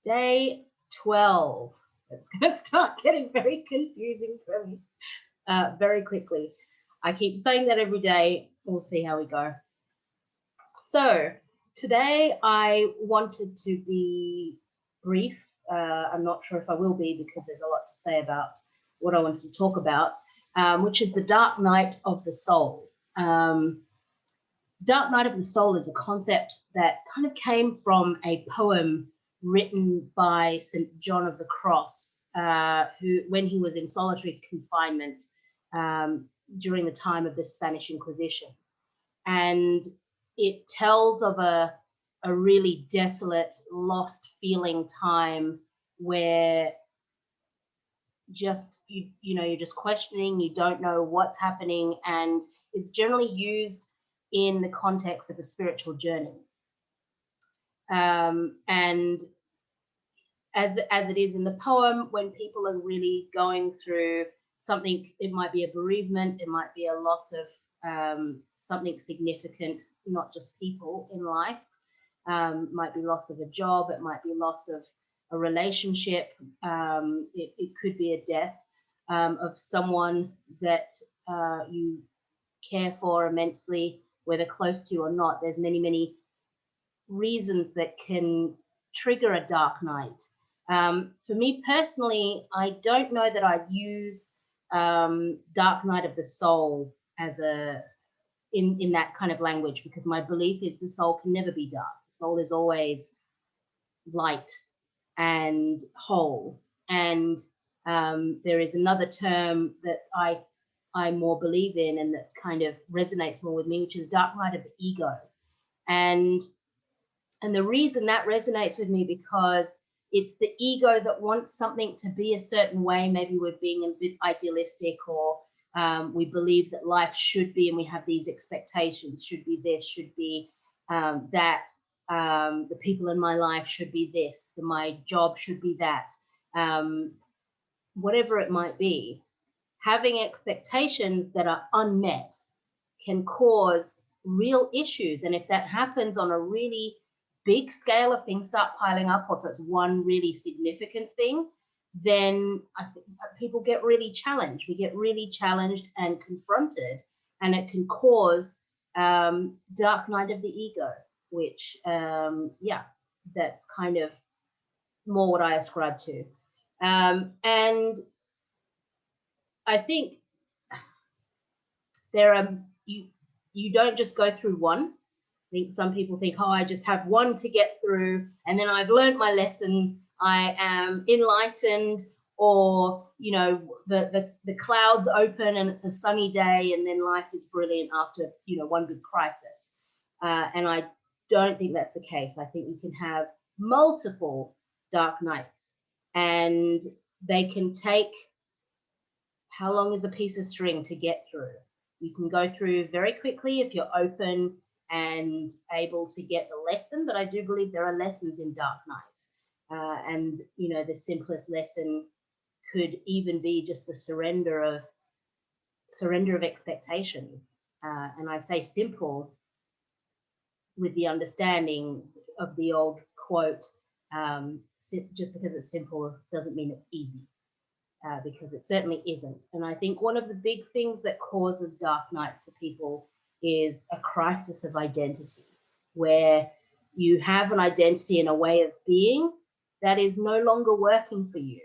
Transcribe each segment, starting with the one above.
Day 12. It's going to start getting very confusing for me very quickly. I keep saying that every day. We'll see how we go. So today I wanted to be brief. I'm not sure if I will be because there's a lot to say about what I wanted to talk about, which is the dark night of the soul. Dark night of the soul is a concept that kind of came from a poem written by St. John of the Cross, who, when he was in solitary confinement during the time of the Spanish Inquisition. And it tells of a really desolate, lost feeling time where just you're just questioning, you don't know what's happening, and it's generally used in the context of a spiritual journey. And as it is in the poem, when people are really going through something, it might be a bereavement, it might be a loss of something significant, not just people in life, might be loss of a job, it might be loss of a relationship, it could be a death of someone that you care for immensely, whether close to you or not. There's many reasons that can trigger a dark night. For me personally, I don't know that I'd use dark night of the soul as in that kind of language, because my belief is the soul can never be dark. The soul is always light and whole. And there is another term that I more believe in and that kind of resonates more with me, which is dark night of the ego. And the reason that resonates with me, because it's the ego that wants something to be a certain way. Maybe we're being a bit idealistic, or we believe that life should be, and we have these expectations, should be this, should be that, the people in my life should be this, my job should be that, whatever it might be. Having expectations that are unmet can cause real issues. And if that happens on a really big scale, of things start piling up, or if it's one really significant thing, then I think people get really challenged. We get really challenged and confronted, and it can cause dark night of the ego, which, yeah, that's kind of more what I ascribe to. And I think there are, you don't just go through one. I think some people think, oh, I just have one to get through, and then I've learned my lesson, I am enlightened, or the clouds open and it's a sunny day, and then life is brilliant after one big crisis. And I don't think that's the case. I think you can have multiple dark nights, and they can take, how long is a piece of string to get through? You can go through very quickly if you're open and able to get the lesson, but I do believe there are lessons in dark nights. And the simplest lesson could even be just the surrender of expectations. And I say simple with the understanding of the old quote, just because it's simple doesn't mean it's easy. Because it certainly isn't. And I think one of the big things that causes dark nights for people is a crisis of identity, where you have an identity and a way of being that is no longer working for you.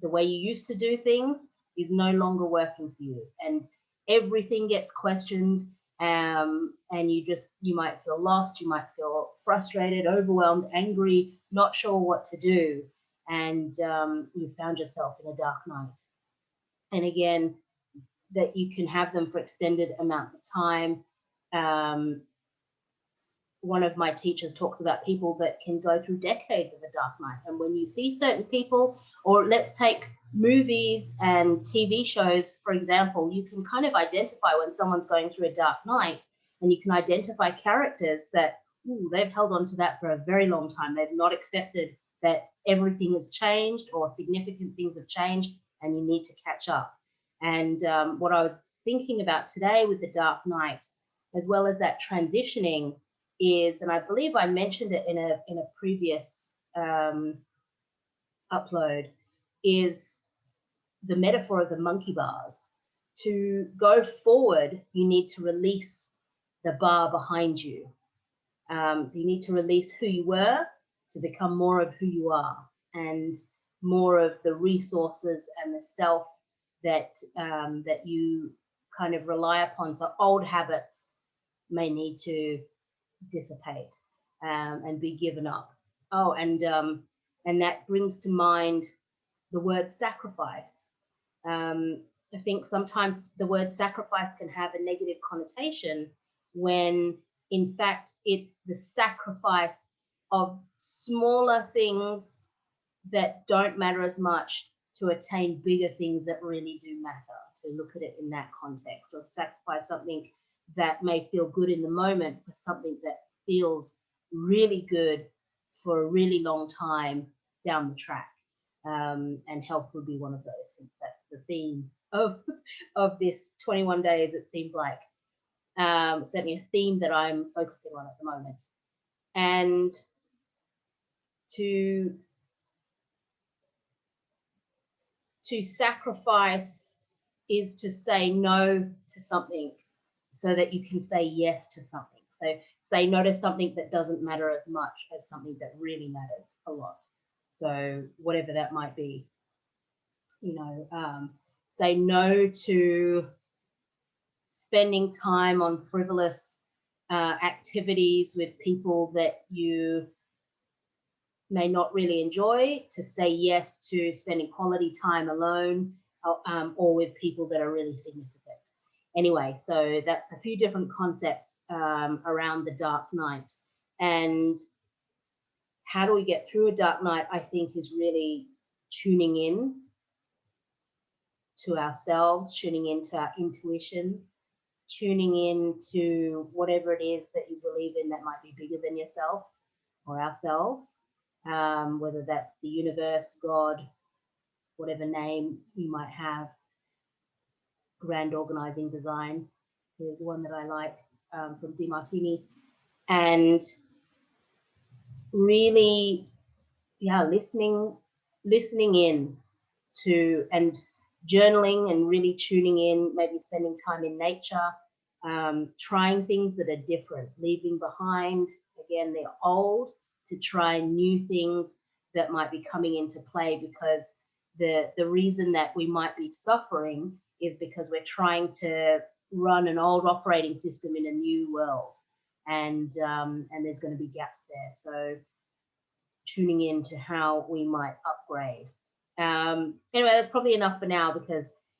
The way you used to do things is no longer working for you, and everything gets questioned, and you might feel lost, you might feel frustrated, overwhelmed, angry, not sure what to do, and you found yourself in a dark night. And again, that you can have them for extended amounts of time. One of my teachers talks about people that can go through decades of a dark night. And when you see certain people, or let's take movies and TV shows, for example, you can kind of identify when someone's going through a dark night, and you can identify characters that, they've held on to that for a very long time. They've not accepted that everything has changed, or significant things have changed, and you need to catch up. And what I was thinking about today with the dark night, as well as that transitioning, is, and I believe I mentioned it in a previous upload is the metaphor of the monkey bars. To go forward, you need to release the bar behind you. So you need to release who you were to become more of who you are, and more of the resources and the self that that you kind of rely upon. So old habits may need to dissipate and be given up. Oh, and that brings to mind the word sacrifice. I think sometimes the word sacrifice can have a negative connotation when in fact it's the sacrifice of smaller things that don't matter as much to attain bigger things that really do matter, to look at it in that context, or sacrifice something that may feel good in the moment for something that feels really good for a really long time down the track. And health would be one of those. And that's the theme of this 21 days, it seems like. Certainly a theme that I'm focusing on at the moment. And to sacrifice is to say no to something so that you can say yes to something. So say no to something that doesn't matter as much as something that really matters a lot. So whatever that might be, you know, say no to spending time on frivolous activities with people that you may not really enjoy, to say yes to spending quality time alone or with people that are really significant. Anyway, so that's a few different concepts around the dark night. And how do we get through a dark night, I think, is really tuning in to ourselves, tuning into our intuition, tuning in to whatever it is that you believe in that might be bigger than yourself or ourselves, whether that's the universe, God, whatever name you might have. Grand organizing design is one that I like from DeMartini. And really, yeah, listening in to, and journaling and really tuning in, maybe spending time in nature, trying things that are different, leaving behind, again, the old, to try new things that might be coming into play, because the reason that we might be suffering is because we're trying to run an old operating system in a new world, and there's going to be gaps there. So tuning in to how we might upgrade. Anyway, that's probably enough for now, because